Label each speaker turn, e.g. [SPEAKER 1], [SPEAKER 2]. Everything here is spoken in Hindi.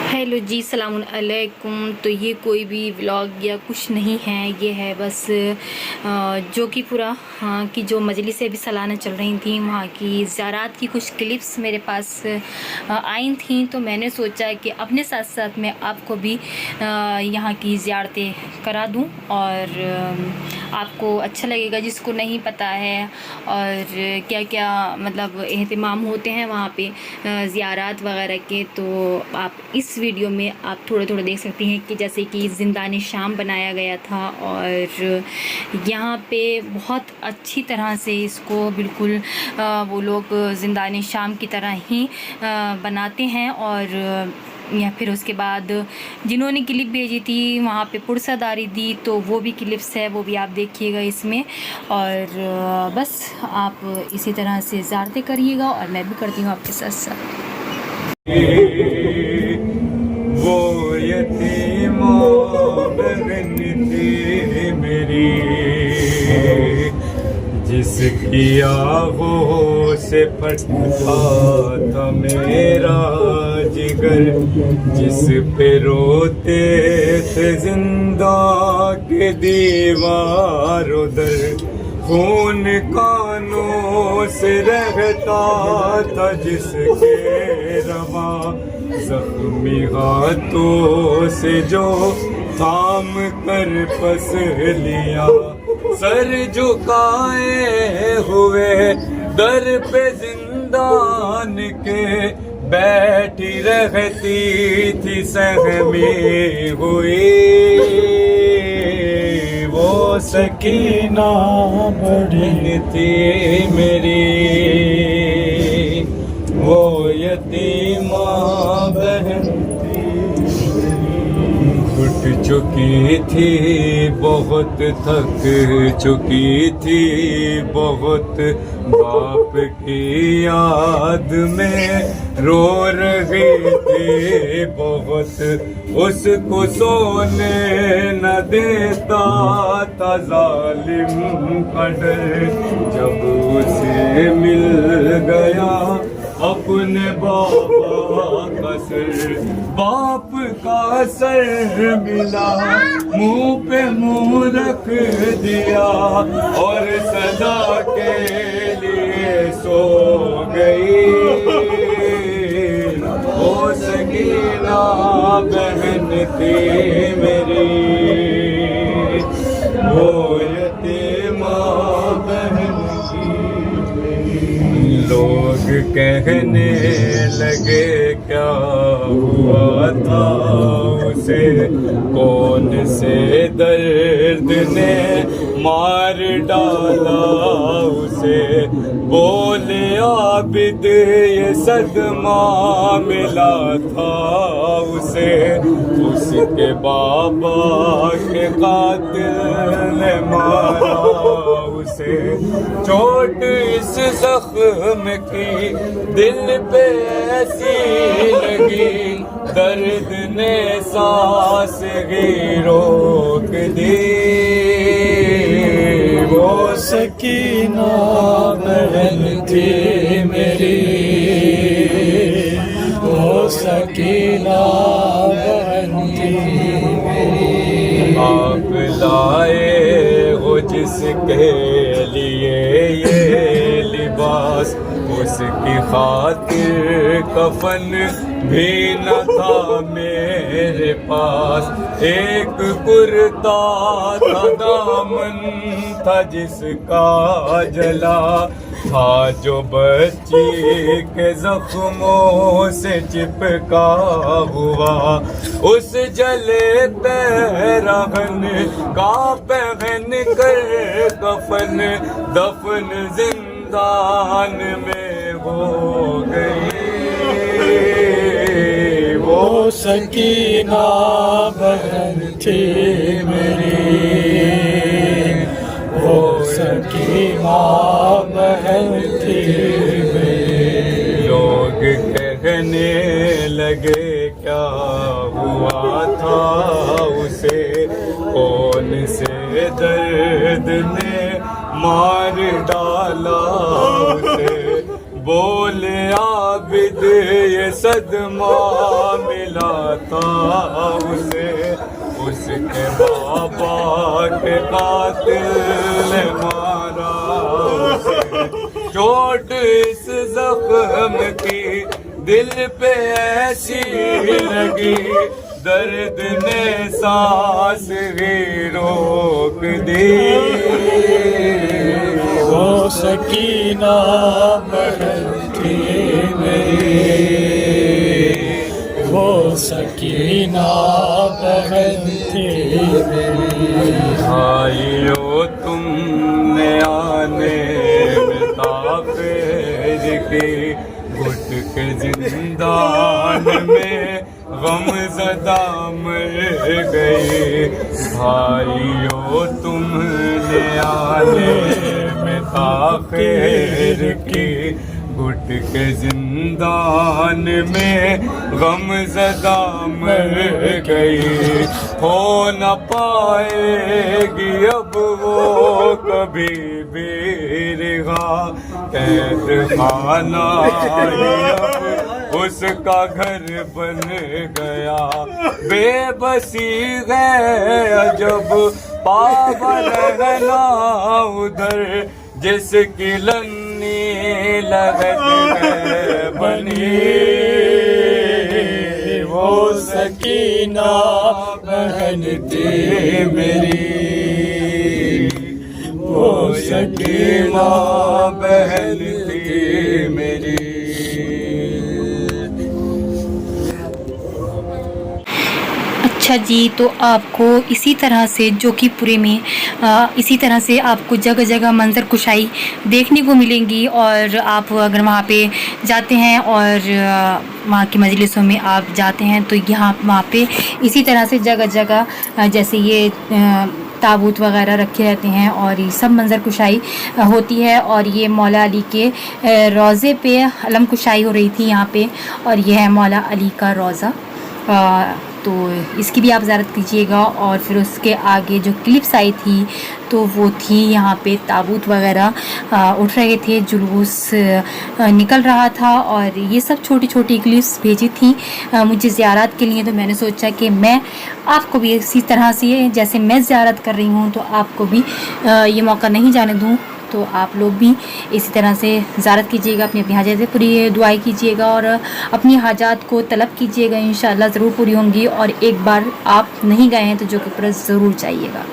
[SPEAKER 1] हेलो जी, सलाम अलैकुम। तो ये कोई भी व्लॉग या कुछ नहीं है, ये है बस जो कि पूरा की जो मजलिस अभी सालाना चल रही थी, वहाँ की ज़ियारात की कुछ क्लिप्स मेरे पास आई थी। तो मैंने सोचा कि अपने साथ साथ मैं आपको भी यहाँ की ज़ियारतें करा दूँ और आपको अच्छा लगेगा जिसको नहीं पता है और क्या क्या मतलब एहतमाम होते हैं वहाँ पे ज़ियारात वगैरह के। तो आप इस वीडियो में आप थोड़े थोड़े देख सकती हैं कि जैसे कि ज़िंदान शाम बनाया गया था और यहाँ पे बहुत अच्छी तरह से इसको बिल्कुल वो लोग ज़िंदान शाम की तरह ही बनाते हैं। और या फिर उसके बाद जिन्होंने क्लिप भेजी थी वहाँ पे पुरसादारी दी, तो वो भी क्लिप्स है, वो भी आप देखिएगा इसमें। और बस आप इसी तरह से ज़ियारतें करिएगा और मैं भी करती हूँ आपके साथ साथ।
[SPEAKER 2] वो यतीमों बहन थी मेरी, जिसकी आहों से फटता था मेरा जिगर, जिस पे रोते थे जिंदा के दीवार उधर, खून कानों से रहता था जिसके रवा, जख्मी हाथों से जो थाम कर पस लिया, सर झुकाए हुए दर पे जिंदान के बैठी रहती थी सहमी हुई वो सकीना बहन थी मेरी, वो यतीमा बहन थी। उठ चुकी थी बहुत, थक चुकी थी बहुत, बाप की याद में रो रही थी बहुत, उसको सोने न देता था जालिम का डर, जब उसे मिल गया अपने बाबा का सर, बाप का सर मिला मुंह पे मुंह रख दिया और सदा के लिए सो गई वो सकीना बहन थी मेरी, वो यतीमा बहन थी। लोग कहने लगे क्या हुआ था उसे, कौन से दर्द ने मार डाला उसे, बोले आबिद ये सदमा मिला था उसे, उसके बाबा के कातिल ने मारा उसे, चोट इस जख्म की दिल पे ऐसी लगी, दर्द ने सांस ही रोक दी वो सकीना बहन थी मेरी, वो सकीना बहन थी मेरी। आप लाए हो जिसके लिए ये लिबास, उसकी खातिर कफन भी न था मेरे पास, एक कुर्ता था दामन था जिसका जला था, जो बच्ची के जख्मों से चिपका हुआ, उस जले पैरहन का पहन कर कफन दफन जिंदान में हो गई वो सकीना बहन थी मेरी, वो सकीना बहन थी मेरी। लोग कहने लगे क्या हुआ था उसे, कौन से दर्द ने मार डाला उसे, बोले आबिद ये सदमा मिला था उसे, उसके बाबा के कातिल ने मारा उसे। चोट इस जख्म की दिल पे ऐसी लगी, दर्द ने सांस ही रोक दी।
[SPEAKER 3] वो सकीना बहन थी मेरी, वो सकीना बहन थी मेरी।
[SPEAKER 2] भाइयों तुमने आने में ताक़ीर की, घुट के जिंदान में गम ज़दा मर गए। भाइयों तुमने आने में ताख़ीर की, घुट के जिंदान में गम ज़दा मर गई। हो न पाएगी अब वो कभी भी रिहा, कैद खाना अब उसका घर बन गया। बेबसी है अजब पावन रहना उधर, जिसकी लन्नी लगत है बनी।
[SPEAKER 3] वो सकीना बहन थी मेरी,
[SPEAKER 2] वो सकीना बहन थी मेरी।
[SPEAKER 1] अच्छा जी, तो आपको इसी तरह से जोकीपुरे में इसी तरह से आपको जगह जगह मंजर कुशाई देखने को मिलेंगी। और आप अगर वहाँ पे जाते हैं और वहाँ की मजलिसों में आप जाते हैं तो वहाँ पे इसी तरह से जगह जगह जैसे ये ताबूत वगैरह रखे रहते हैं और ये सब मंजर कुशाई होती है। और ये मौला अली के रोज़े पे अलम कुशाई हो रही थी यहाँ पे, और ये है मौला अली का रोज़ा। तो इसकी भी आप ज़ियारत कीजिएगा। और फिर उसके आगे जो क्लिप्स आई थी तो वो थी यहाँ पे ताबूत वगैरह उठ रहे थे, जुलूस निकल रहा था, और ये सब छोटी छोटी क्लिप्स भेजी थी मुझे ज़ियारत के लिए। तो मैंने सोचा कि मैं आपको भी इसी तरह से जैसे मैं ज़ियारत कर रही हूँ तो आपको भी ये मौका नहीं जाने दूँ। तो आप लोग भी इसी तरह से ज़ियारत कीजिएगा, अपनी अपनी हाजतें पूरी दुआएं कीजिएगा और अपनी हाजात को तलब कीजिएगा। इंशाअल्लाह ज़रूर पूरी होंगी। और एक बार आप नहीं गए हैं तो जोकीपुरा ज़रूर जाइएगा।